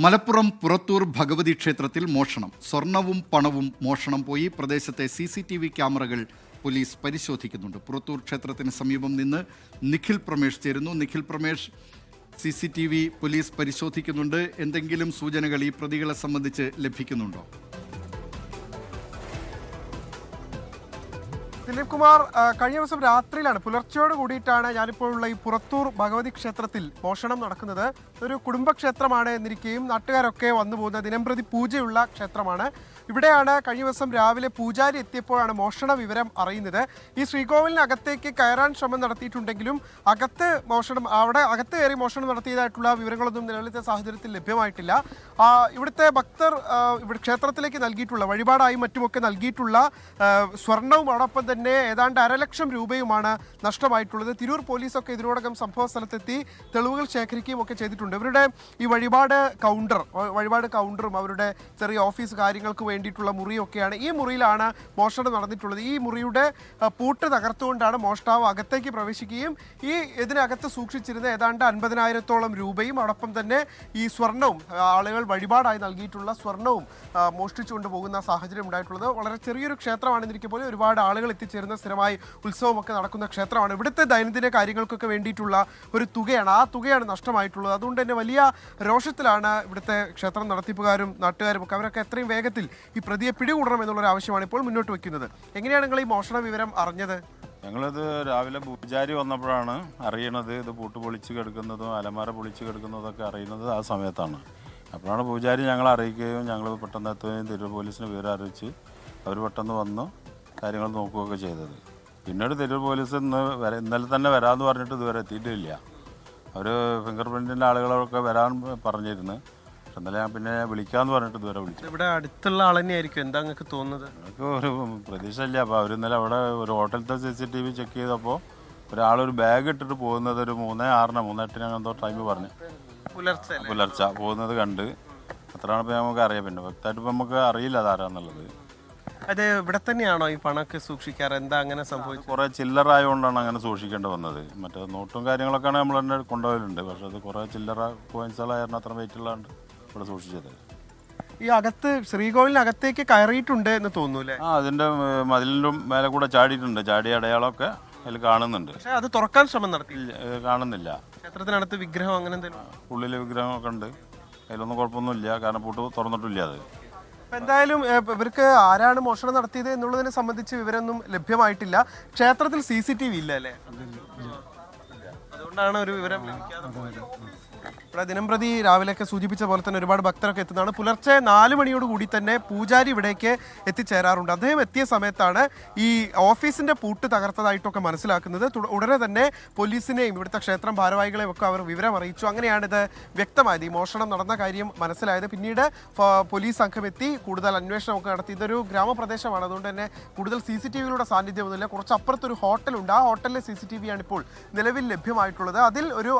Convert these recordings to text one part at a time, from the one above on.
മലപ്പുറം പുറത്തൂർ ഭഗവതി ക്ഷേത്രത്തിൽ മോഷണം. സ്വർണവും പണവും മോഷണം പോയി. പ്രദേശത്തെ CCTV ക്യാമറകൾ പോലീസ് പരിശോധിക്കുന്നുണ്ട്. പുറത്തൂർ ക്ഷേത്രത്തിന് സമീപം നിന്ന് നിഖിൽ പ്രമേഷ് ചേരുന്നു. നിഖിൽ പ്രമേഷ്, CCTV പോലീസ് പരിശോധിക്കുന്നുണ്ട്. എന്തെങ്കിലും സൂചനകൾ ഈ പ്രതികളെ സംബന്ധിച്ച് ലഭിക്കുന്നുണ്ടോ? ദിലീപ് കുമാർ, കഴിഞ്ഞ ദിവസം രാത്രിയിലാണ്, പുലർച്ചയോട് കൂടിയിട്ടാണ് ഞാനിപ്പോഴുള്ള ഈ പുറത്തൂർ ഭഗവതി ക്ഷേത്രത്തിൽ മോഷണം നടക്കുന്നത്. ഒരു കുടുംബക്ഷേത്രമാണ് എന്നിരിക്കുകയും നാട്ടുകാരൊക്കെ വന്നു പോകുന്ന ദിനംപ്രതി പൂജയുള്ള ക്ഷേത്രമാണ്. ഇവിടെയാണ് കഴിഞ്ഞ ദിവസം രാവിലെ പൂജാരി എത്തിയപ്പോഴാണ് മോഷണ വിവരം അറിയുന്നത്. ഈ ശ്രീകോവിലിനകത്തേക്ക് കയറാൻ ശ്രമം നടത്തിയിട്ടുണ്ടെങ്കിലും അവിടെ അകത്ത് കയറി മോഷണം നടത്തിയതായിട്ടുള്ള വിവരങ്ങളൊന്നും നിലവിലത്തെ സാഹചര്യത്തിൽ ലഭ്യമായിട്ടില്ല. ഇവിടുത്തെ ഭക്തർ ഇവിടെ ക്ഷേത്രത്തിലേക്ക് നൽകിയിട്ടുള്ള വഴിപാടായും മറ്റുമൊക്കെ നൽകിയിട്ടുള്ള സ്വർണവും അതോടൊപ്പം തന്നെ ഏതാണ്ട് 1.5 ലക്ഷം രൂപയുമാണ് നഷ്ടമായിട്ടുള്ളത്. തിരൂർ പോലീസൊക്കെ ഇതിനോടകം സംഭവ സ്ഥലത്തെത്തി തെളിവുകൾ ശേഖരിക്കുകയും ഒക്കെ ചെയ്തിട്ടുണ്ട്. ഇവരുടെ ഈ വഴിപാട് കൗണ്ടറും അവരുടെ ചെറിയ ഓഫീസ് കാര്യങ്ങൾക്ക് വേണ്ടിയിട്ടുള്ള മുറിയൊക്കെയാണ്. ഈ മുറിയിലാണ് മോഷണം നടന്നിട്ടുള്ളത്. ഈ മുറിയുടെ പൂട്ട് തകർത്തുകൊണ്ടാണ് മോഷ്ടാവ് അകത്തേക്ക് പ്രവേശിക്കുകയും ഇതിനകത്ത് സൂക്ഷിച്ചിരുന്ന ഏതാണ്ട് 50,000-ഓളം രൂപയും അതോടൊപ്പം തന്നെ ഈ സ്വർണവും, ആളുകൾ വഴിപാടായി നൽകിയിട്ടുള്ള സ്വർണവും മോഷ്ടിച്ചുകൊണ്ട് പോകുന്ന സാഹചര്യം ഉണ്ടായിട്ടുള്ളത്. വളരെ ചെറിയൊരു ക്ഷേത്രമാണെന്നിരിക്കെ പോലെ ഒരുപാട് ആളുകൾ എത്തിച്ചേരുന്ന സ്ഥിരമായി ഉത്സവമൊക്കെ നടക്കുന്ന ക്ഷേത്രമാണ്. ഇവിടുത്തെ ദൈനംദിന കാര്യങ്ങൾക്കൊക്കെ വേണ്ടിയിട്ടുള്ള ഒരു തുകയാണ്, ആ തുകയാണ് നഷ്ടമായിട്ടുള്ളത്. അതുകൊണ്ട് തന്നെ വലിയ രോഷത്തിലാണ് ഇവിടുത്തെ ക്ഷേത്രം നടത്തിപ്പുകാരും നാട്ടുകാരും ഒക്കെ. അവരൊക്കെ എത്രയും വേഗത്തിൽ ഈ പ്രതിയെ പിടികൂടണം എന്നുള്ളൊരു ആവശ്യമാണ് ഇപ്പോൾ മുന്നോട്ട് വയ്ക്കുന്നത്. എങ്ങനെയാണ് നിങ്ങൾ ഈ മോഷണ വിവരം അറിഞ്ഞത്? ഞങ്ങളിത് രാവിലെ പൂജാരി വന്നപ്പോഴാണ് അറിയണത്. ഇത് പൂട്ട് പൊളിച്ച് കിടക്കുന്നതും അലമാര പൊളിച്ച് കിടക്കുന്നതൊക്കെ അറിയുന്നത് ആ സമയത്താണ്. അപ്പോഴാണ് പൂജാരി ഞങ്ങളെ അറിയിക്കുകയും ഞങ്ങൾ പെട്ടെന്ന് എത്തുകയും തിരൂർ പോലീസിന് വിവരം അറിയിച്ച് അവർ പെട്ടെന്ന് വന്ന് കാര്യങ്ങൾ നോക്കുകയൊക്കെ ചെയ്തത്. പിന്നീട് തിരൂർ പോലീസ് ഇന്നലെ തന്നെ വരാമെന്ന് പറഞ്ഞിട്ട് ഇതുവരെ എത്തിയിട്ടില്ല. അവർ ഫിംഗർ പ്രിൻറ്റിൻ്റെ ആളുകളൊക്കെ വരാൻ പറഞ്ഞിരുന്നു. പക്ഷെ ഇന്നലെ ഞാൻ പിന്നെ വിളിക്കാമെന്ന് പറഞ്ഞിട്ട് ഇതുവരെ വിളിച്ചു. ഇവിടെ അടുത്തുള്ള ആൾ തന്നെയായിരിക്കും, എന്താ നിങ്ങൾക്ക് തോന്നുന്നത്? ഞങ്ങൾക്ക് ഒരു പ്രതീക്ഷ ഇല്ല. അപ്പോൾ അവർ ഇന്നലെ അവിടെ ഒരു ഹോട്ടലത്തെ CCTV ചെക്ക് ചെയ്തപ്പോൾ ഒരാളൊരു ബാഗ് ഇട്ടിട്ട് പോകുന്നത് ഒരു 3:06 3:08 എന്തോ ടൈം പറഞ്ഞ് പുലർച്ചെ പോകുന്നത് കണ്ട്. അത്രയാണ് ഇപ്പോൾ നമുക്ക് അറിയാം. പിന്നെ വ്യക്തമായിട്ട് ഇപ്പോൾ നമുക്ക് അറിയില്ല അതാരാന്നുള്ളത്. അത് ഇവിടെ തന്നെയാണോ ഈ പണമൊക്കെ സൂക്ഷിക്കാറ്? എന്താ അങ്ങനെ സംഭവിച്ചത്? കുറേ ചില്ലറായതുകൊണ്ടാണ് അങ്ങനെ സൂക്ഷിക്കേണ്ടി വന്നത്. മറ്റേ നോട്ടും കാര്യങ്ങളൊക്കെയാണ് നമ്മൾ തന്നെ കൊണ്ടുപോയിട്ടുണ്ട്. പക്ഷെ അത് കുറേ ചില്ലറ കോയിൻസുകളായിരുന്നു അത്ര വെയിറ്റുള്ളതുകൊണ്ട് ഇവിടെ സൂക്ഷിച്ചത്. ഈ അകത്ത് ശ്രീകോവിലിനകത്തേക്ക് കയറിയിട്ടുണ്ട് എന്ന് തോന്നൂല്ലേ? അതിൻ്റെ മതിലിൻ്റെ മേലെ കൂടെ ചാടിയിട്ടുണ്ട്. ചാടിയ അടയാളമൊക്കെ അതിൽ കാണുന്നുണ്ട്. പക്ഷെ അത് തുറക്കാൻ ശ്രമം നടത്തിയില്ല, കാണുന്നില്ല. ക്ഷേത്രത്തിനകത്ത് വിഗ്രഹം അങ്ങനെ എന്തെങ്കിലും? ഉള്ളിൽ വിഗ്രഹമൊക്കെ ഉണ്ട്. അതിലൊന്നും കുഴപ്പമൊന്നുമില്ല, കാരണം പൂട്ട് തുറന്നിട്ടില്ല. അത് എന്തായാലും ഇവർക്ക് ആരാണ് മോഷണം നടത്തിയത് എന്നുള്ളതിനെ സംബന്ധിച്ച് വിവരമൊന്നും ലഭ്യമായിട്ടില്ല. ക്ഷേത്രത്തിൽ CCTV ഇല്ല അല്ലേ? അതുകൊണ്ടാണ് ഒരു വിവരം ലഭിക്കാതെ. ഇവിടെ ദിനംപ്രതി രാവിലെയൊക്കെ സൂചിപ്പിച്ച പോലെ തന്നെ ഒരുപാട് ഭക്തരൊക്കെ എത്തുന്നതാണ്. പുലർച്ചെ 4 മണിയോട് കൂടി തന്നെ പൂജാരി ഇവിടേക്ക് എത്തിച്ചേരാറുണ്ട്. അദ്ദേഹം എത്തിയ സമയത്താണ് ഈ ഓഫീസിന്റെ പൂട്ട് തകർത്തതായിട്ടൊക്കെ മനസ്സിലാക്കുന്നത്. ഉടനെ തന്നെ പോലീസിനെയും ഇവിടുത്തെ ക്ഷേത്രം ഭാരവാഹികളെയും ഒക്കെ അവർ വിവരം അറിയിച്ചു. അങ്ങനെയാണിത് വ്യക്തമായത്, ഈ മോഷണം നടന്ന കാര്യം മനസ്സിലായത്. പിന്നീട് പോലീസ് സംഘം എത്തി കൂടുതൽ അന്വേഷണമൊക്കെ നടത്തി. ഇതൊരു ഗ്രാമപ്രദേശമാണ്, അതുകൊണ്ട് തന്നെ കൂടുതൽ CCTVകളുടെ സാന്നിധ്യമൊന്നുമില്ല. കുറച്ച് അപ്പുറത്തൊരു ഹോട്ടലുണ്ട്. ആ ഹോട്ടലിലെ CCTV ആണ് ഇപ്പോൾ നിലവിൽ ലഭ്യമായിട്ടുള്ളത്. അതിൽ ഒരു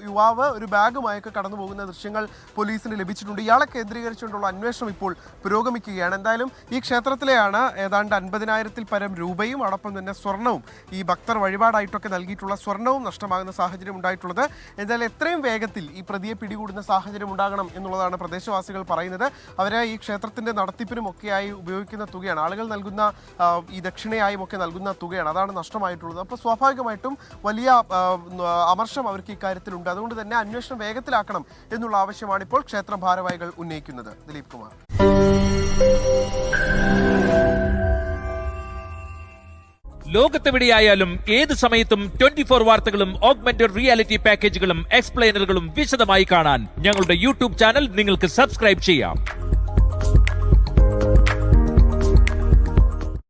യുവാവ് ഒരു ബാഗുമായി കടന്നു പോകുന്ന ദൃശ്യങ്ങൾ പോലീസിന് ലഭിച്ചിട്ടുണ്ട്. ഇയാളെ കേന്ദ്രീകരിച്ചുകൊണ്ടുള്ള അന്വേഷണം ഇപ്പോൾ പുരോഗമിക്കുകയാണ്. എന്തായാലും ഈ ക്ഷേത്രത്തിലെയാണ് ഏതാണ്ട് 50,000-ൽ പരം രൂപയും അതോടൊപ്പം തന്നെ സ്വർണവും, ഈ ഭക്തർ വഴിപാടായിട്ടൊക്കെ നൽകിയിട്ടുള്ള സ്വർണവും നഷ്ടമാകുന്ന സാഹചര്യം ഉണ്ടായിട്ടുള്ളത്. എന്തായാലും എത്രയും വേഗത്തിൽ ഈ പ്രതിയെ പിടികൂടുന്ന സാഹചര്യം ഉണ്ടാകണം എന്നുള്ളതാണ് പ്രദേശവാസികൾ പറയുന്നത്. അവരെ ഈ ക്ഷേത്രത്തിന്റെ നടത്തിപ്പിനും ഒക്കെയായി ഉപയോഗിക്കുന്ന തുകയാണ്, ആളുകൾ നൽകുന്ന ഈ ദക്ഷിണയായും ഒക്കെ നൽകുന്ന തുകയാണ്, അതാണ് നഷ്ടമായിട്ടുള്ളത്. അപ്പോൾ സ്വാഭാവികമായിട്ടും വലിയ അമർഷം അവർക്ക് ഇക്കാര്യത്തിലുണ്ട്. അതുകൊണ്ട് തന്നെ അന്വേഷണം വേഗത്തിലാക്കണം എന്നുള്ള ആവശ്യമാണ് ഇപ്പോൾ ക്ഷേത്ര ഭാരവാഹികൾ ഉന്നയിക്കുന്നത്. ദിലീപ് കുമാർ. ലോകത്തെവിടെയായാലും ഏത് സമയത്തും 24 വാർത്തകളും ഓഗ്മെന്റഡ് റിയാലിറ്റി പാക്കേജുകളും എക്സ്പ്ലെയിനറുകളും വിശദമായി കാണാൻ ഞങ്ങളുടെ YouTube ചാനൽ നിങ്ങൾക്ക് സബ്സ്ക്രൈബ് ചെയ്യാം.